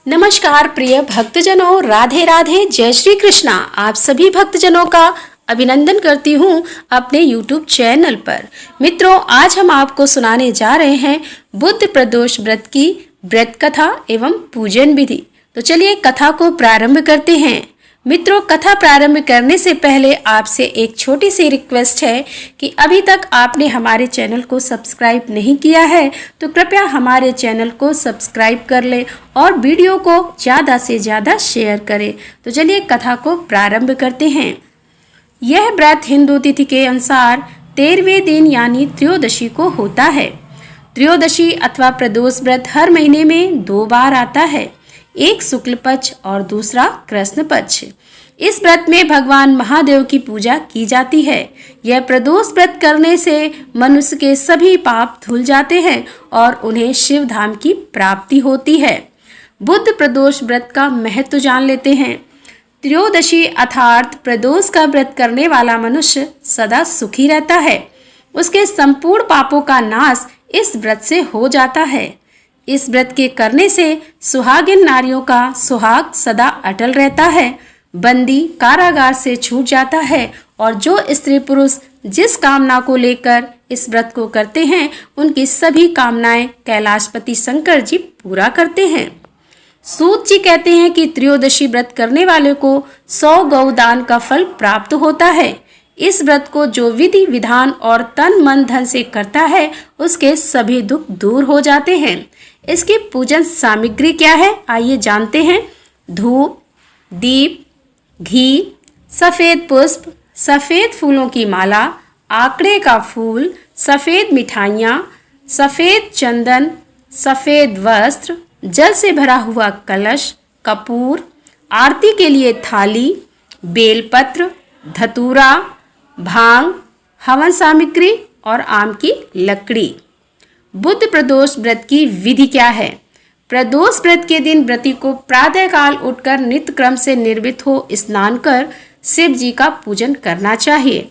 नमस्कार प्रिय भक्तजनों, राधे राधे, जय श्री कृष्णा। आप सभी भक्तजनों का अभिनंदन करती हूँ अपने YouTube चैनल पर। मित्रों, आज हम आपको सुनाने जा रहे हैं बुद्ध प्रदोष व्रत की व्रत कथा एवं पूजन विधि। तो चलिए कथा को प्रारंभ करते हैं। मित्रों, कथा प्रारंभ करने से पहले आपसे एक छोटी सी रिक्वेस्ट है कि अभी तक आपने हमारे चैनल को सब्सक्राइब नहीं किया है तो कृपया हमारे चैनल को सब्सक्राइब कर लें और वीडियो को ज़्यादा से ज़्यादा शेयर करें। तो चलिए कथा को प्रारंभ करते हैं। यह व्रत हिंदू तिथि के अनुसार 13वें दिन यानी त्रयोदशी को होता है। त्रयोदशी अथवा प्रदोष व्रत हर महीने में 2 बार आता है, एक शुक्ल पक्ष और दूसरा कृष्ण पक्ष। इस व्रत में भगवान महादेव की पूजा की जाती है। यह प्रदोष व्रत करने से मनुष्य के सभी पाप धुल जाते हैं और उन्हें शिव धाम की प्राप्ति होती है। बुद्ध प्रदोष व्रत का महत्व जान लेते हैं। त्रयोदशी अर्थात प्रदोष का व्रत करने वाला मनुष्य सदा सुखी रहता है। उसके संपूर्ण पापों का नाश इस व्रत से हो जाता है। इस व्रत के करने से सुहागिन नारियों का सुहाग सदा अटल रहता है। बंदी कारागार से छूट जाता है और जो स्त्री पुरुष जिस कामना को लेकर इस व्रत को करते हैं उनकी सभी कामनाएं कैलाशपति शंकर जी पूरा करते हैं। सूत जी कहते हैं कि त्रयोदशी व्रत करने वाले को 100 गौदान का फल प्राप्त होता है। इस व्रत को जो विधि विधान और तन मन धन से करता है उसके सभी दुख दूर हो जाते हैं। इसकी पूजन सामग्री क्या है, आइए जानते हैं। धूप, दीप, घी, सफेद पुष्प, सफेद फूलों की माला, आकड़े का फूल, सफेद मिठाइयाँ, सफेद चंदन, सफेद वस्त्र, जल से भरा हुआ कलश, कपूर, आरती के लिए थाली, बेलपत्र, धतूरा, भांग, हवन सामग्री और आम की लकड़ी। बुद्ध प्रदोष व्रत की विधि क्या है। प्रदोष व्रत के दिन व्रती को प्रातः काल उठकर नित्य क्रम से निर्मित हो स्नान कर शिव जी का पूजन करना चाहिए।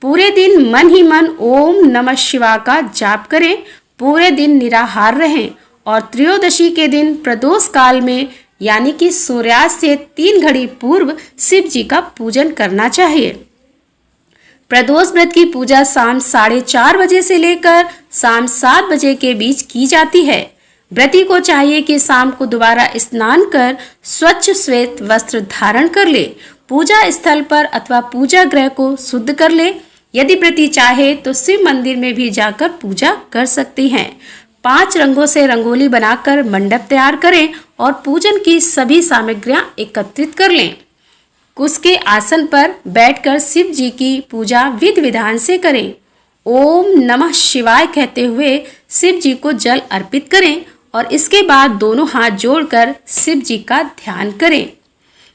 पूरे दिन मन ही मन ओम नमः शिवाय का जाप करें। पूरे दिन निराहार रहें और त्रयोदशी के दिन प्रदोष काल में यानी कि सूर्यास्त से 3 घड़ी पूर्व शिव जी का पूजन करना चाहिए। प्रदोष व्रत की पूजा शाम 4:30 बजे से लेकर शाम 7 बजे के बीच की जाती है। व्रती को चाहिए कि शाम को दोबारा स्नान कर स्वच्छ श्वेत वस्त्र धारण कर ले। पूजा स्थल पर अथवा पूजा गृह को शुद्ध कर ले। यदि व्रती चाहे तो शिव मंदिर में भी जाकर पूजा कर सकती हैं। 5 रंगों से रंगोली बनाकर मंडप तैयार करें और पूजन की सभी सामग्रियां एकत्रित कर लें। उसके आसन पर बैठकर शिव जी की पूजा विधि विधान से करें। ओम नमः शिवाय कहते हुए शिव जी को जल अर्पित करें और इसके बाद दोनों हाथ जोड़कर शिव जी का ध्यान करें।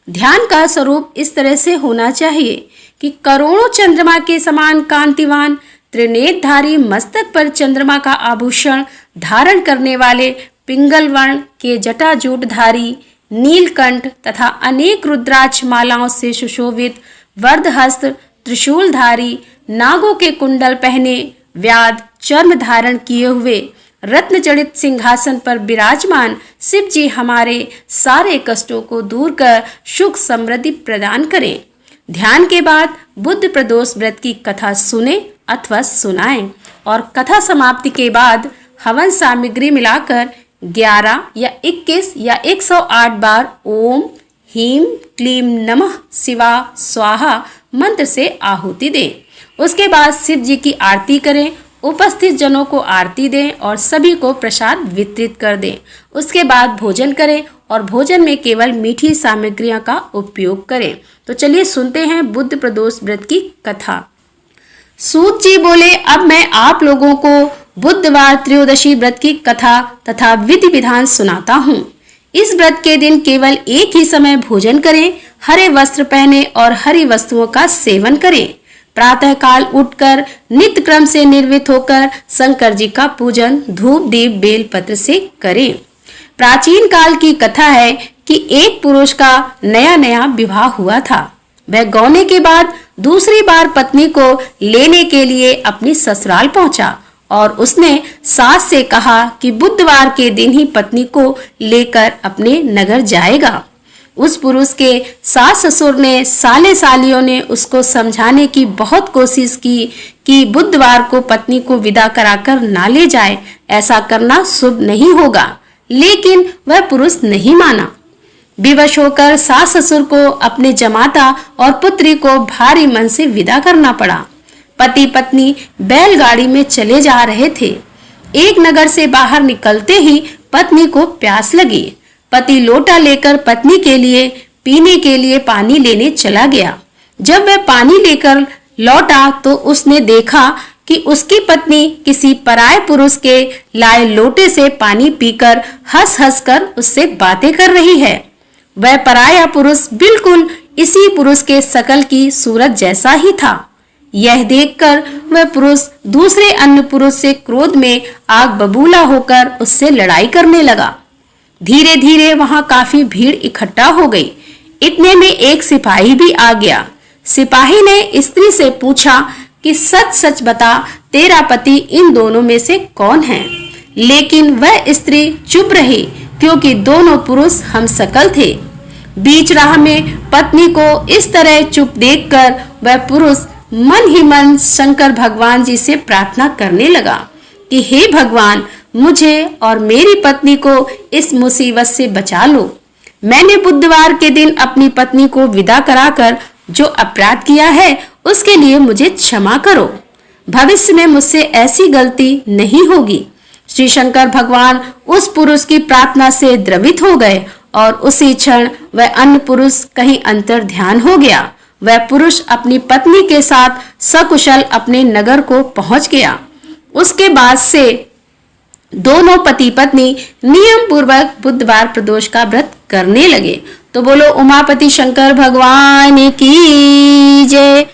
ध्यान का स्वरूप इस तरह से होना चाहिए कि करोड़ों चंद्रमा के समान कांतिवान त्रिनेत्रधारी मस्तक पर चंद्रमा का आभूषण धारण करने वाले पिंगल वर्ण के जटाजूटधारी नीलकंठ तथा अनेक रुद्राक्ष मालाओं से सुशोभित वर्धहस्त त्रिशूलधारी नागों के कुंडल पहने व्याध चर्म धारण किए हुए रत्न जड़ित सिंहासन पर विराजमान शिव जी हमारे सारे कष्टों को दूर कर सुख समृद्धि प्रदान करें। ध्यान के बाद बुद्ध प्रदोष व्रत की कथा सुने अथवा सुनाएं और कथा समाप्ति के बाद हवन सामग्री मिलाकर 11 या 21 या 108 बार ओम ह्रीं क्लीं नमः शिवाय स्वाहा मंत्र से आहुति दें। उसके बाद शिव जी की आरती करें, उपस्थित जनों को आरती दें और सभी को प्रसाद वितरित कर दें। उसके बाद भोजन करें और भोजन में केवल मीठी सामग्रियों का उपयोग करें। तो चलिए सुनते हैं बुद्ध प्रदोष व्रत की कथा। सूत जी बोले, अब मैं आप लोगों को बुधवार त्रयोदशी व्रत की कथा तथा विधि विधान सुनाता हूँ। इस व्रत के दिन केवल एक ही समय भोजन करें, हरे वस्त्र पहने और हरी वस्तुओं का सेवन करें। प्रातः काल उठकर नित्य क्रम से निर्मित होकर शंकर जी का पूजन धूप दीप बेल पत्र से करें। प्राचीन काल की कथा है कि एक पुरुष का नया नया विवाह हुआ था। वह गौने के बाद दूसरी बार पत्नी को लेने के लिए अपनी ससुराल पहुंचा और उसने सास से कहा कि बुधवार के दिन ही पत्नी को लेकर अपने नगर जाएगा। उस पुरुष के सास ससुर ने, साले सालियों ने उसको समझाने की बहुत कोशिश की कि बुधवार को पत्नी को विदा कराकर ना ले जाए, ऐसा करना शुभ नहीं होगा, लेकिन वह पुरुष नहीं माना। विवश होकर सास ससुर को अपने जमाता और पुत्री को भारी मन से विदा करना पड़ा। पति पत्नी बैलगाड़ी में चले जा रहे थे। एक नगर से बाहर निकलते ही पत्नी को प्यास लगी। पति लोटा लेकर पत्नी के लिए पीने के लिए पानी लेने चला गया। जब वह पानी लेकर लौटा तो उसने देखा कि उसकी पत्नी किसी पराये पुरुष के लाए लोटे से पानी पीकर हंस हंस कर उससे बातें कर रही है। वह पराया पुरुष बिल्कुल इसी पुरुष के शकल की सूरत जैसा ही था। यह देखकर वह पुरुष दूसरे अन्य पुरुष से क्रोध में आग बबूला होकर उससे लड़ाई करने लगा। धीरे धीरे वहां काफी भीड़ इकट्ठा हो गई। इतने में एक सिपाही भी आ गया। सिपाही ने स्त्री से पूछा कि सच सच बता, तेरा पति इन दोनों में से कौन है? लेकिन वह स्त्री चुप रही, क्योंकि दोनों पुरुष हमशक्ल थे। बीच राह में पत्नी को इस तरह चुप देखकर वह पुरुष मन ही मन शंकर भगवान जी से प्रार्थना करने लगा कि हे भगवान, मुझे और मेरी पत्नी को इस मुसीबत से बचा लो। मैंने बुधवार के दिन अपनी पत्नी को विदा कराकर जो अपराध किया है उसके लिए मुझे क्षमा करो। भविष्य में मुझसे ऐसी गलती नहीं होगी। श्री शंकर भगवान उस पुरुष की प्रार्थना से द्रवित हो गए और उसी क्षण वह अन्य पुरुष कहीं अंतर ध्यान हो गया। वह पुरुष अपनी पत्नी के साथ सकुशल अपने नगर को पहुंच गया। उसके बाद से दोनों पति पत्नी नियम पूर्वक बुधवार प्रदोष का व्रत करने लगे। तो बोलो उमापति शंकर भगवान की जय।